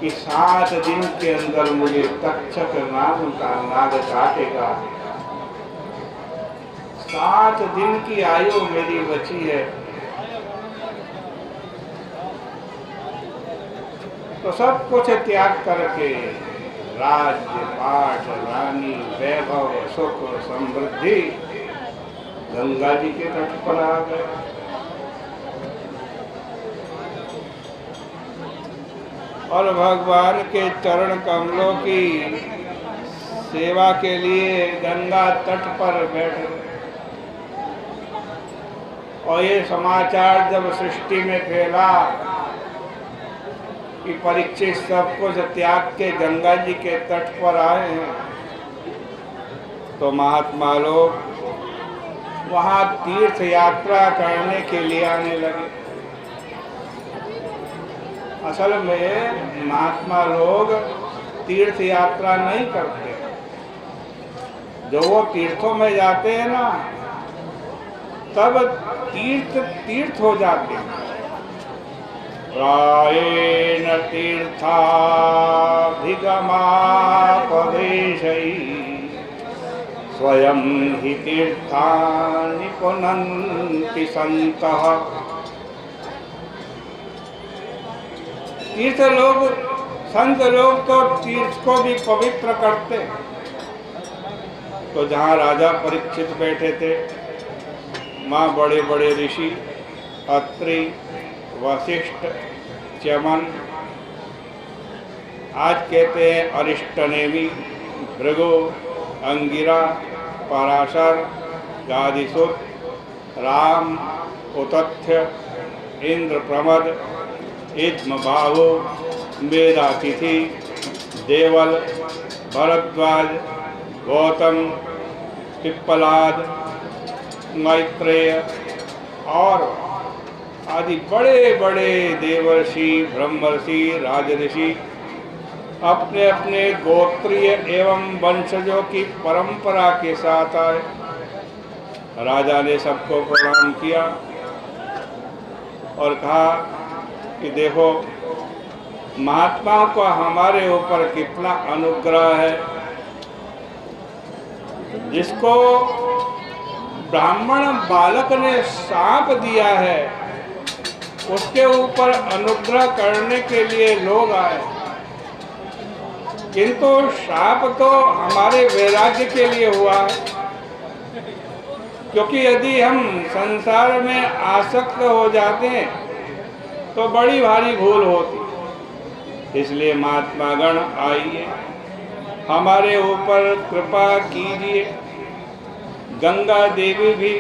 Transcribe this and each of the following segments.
कि 7 दिन के अंदर मुझे तक्षक नाम का नाग काटेगा। 7 दिन की आयु मेरी बची है, तो सब कुछ त्याग करके राज्य पाठ रानी वैभव सुख समृद्धि गंगा जी के तट पर आ गए। और भगवान के चरण कमलों की सेवा के लिए गंगा तट पर बैठ गए। और ये समाचार जब सृष्टि में फैला कि परीक्षित सब कुछ त्याग के गंगा जी के तट पर आए हैं, तो महात्मा लोग वहाँ तीर्थ यात्रा करने के लिए आने लगे। असल में महात्मा लोग तीर्थ यात्रा नहीं करते, जो वो तीर्थों में जाते हैं ना, तब तीर्थ हो जाते हैं। प्रायेण तीर्थाभिगमापदेशैः स्वयं हि तीर्थानि पुनन्ति सन्तः। तीर्थ लोग, संत लोग तो तीर्थ को भी पवित्र करते। तो जहाँ राजा परीक्षित बैठे थे, माँ बड़े बड़े ऋषि अत्रि वशिष्ठ च्यमन, आज कहते हैं अरिष्टनेमि, भृगु, अंगिरा, पराशर, गादिसुत, राम, उतथ्य, इंद्र प्रमद, इद्मबाहु, मेधातिथि, देवल, भरद्वाज, गौतम, पिप्पलाद, मैत्रेय और आदि बड़े बड़े देवर्षि, ब्रह्मर्षि, राजऋषि अपने अपने गोत्रीय एवं वंशजों की परंपरा के साथ आए। राजा ने सबको प्रणाम किया और कहा कि देखो महात्माओं का हमारे ऊपर कितना अनुग्रह है। जिसको ब्राह्मण बालक ने शाप दिया है, उसके ऊपर अनुग्रह करने के लिए लोग आए, किंतु शाप तो हमारे वैराग्य के लिए हुआ है। क्योंकि यदि हम संसार में आसक्त हो जाते हैं तो बड़ी भारी भूल होती। इसलिए महात्मा गण आइए, हमारे ऊपर कृपा कीजिए, गंगा देवी भी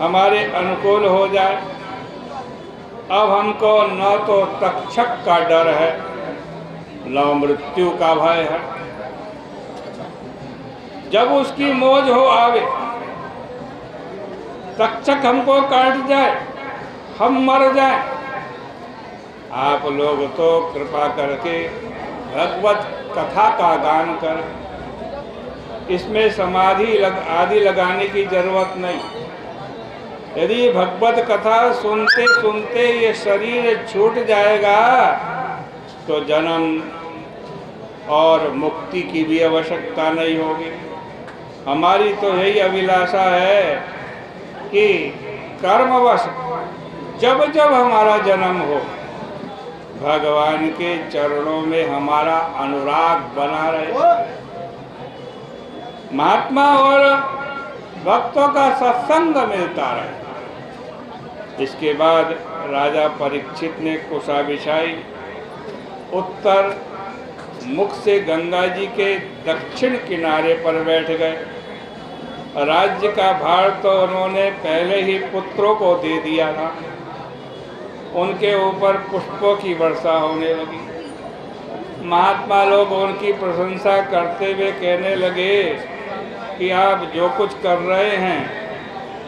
हमारे अनुकूल हो जाए। अब हमको न तो तक्षक का डर है, न मृत्यु का भय है। जब उसकी मौज हो आवे, तक्षक हमको काट जाए, हम मर जाए, आप लोग तो कृपा करके भगवत कथा का गान कर। इसमें समाधि आदि लगाने की जरूरत नहीं। यदि भगवत कथा सुनते सुनते ये शरीर छूट जाएगा तो जन्म और मुक्ति की भी आवश्यकता नहीं होगी। हमारी तो यही अभिलाषा है कि कर्मवश जब जब हमारा जन्म हो, भगवान के चरणों में हमारा अनुराग बना रहे, महात्मा और भक्तों का सत्संग मिलता रहे। इसके बाद राजा परीक्षित ने कुशा बिछाई, उत्तर मुख से गंगा जी के दक्षिण किनारे पर बैठ गए। राज्य का भार तो उन्होंने पहले ही पुत्रों को दे दिया था। उनके ऊपर पुष्पों की वर्षा होने लगी। महात्मा लोग उनकी प्रशंसा करते हुए कहने लगे कि आप जो कुछ कर रहे हैं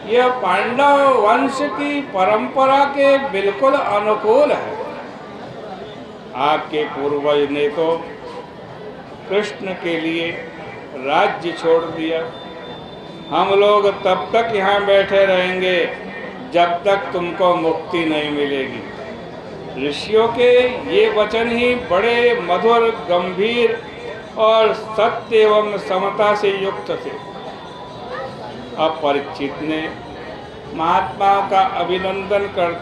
यह पांडव वंश की परंपरा के बिल्कुल अनुकूल है। आपके पूर्वज ने तो कृष्ण के लिए राज्य छोड़ दिया। हम लोग तब तक यहाँ बैठे रहेंगे जब तक तुमको मुक्ति नहीं मिलेगी। ऋषियों के ये वचन ही बड़े मधुर, गंभीर और सत्य एवं समता से युक्त थे। अब परीक्षित ने महात्माओं का अभिनंदन करते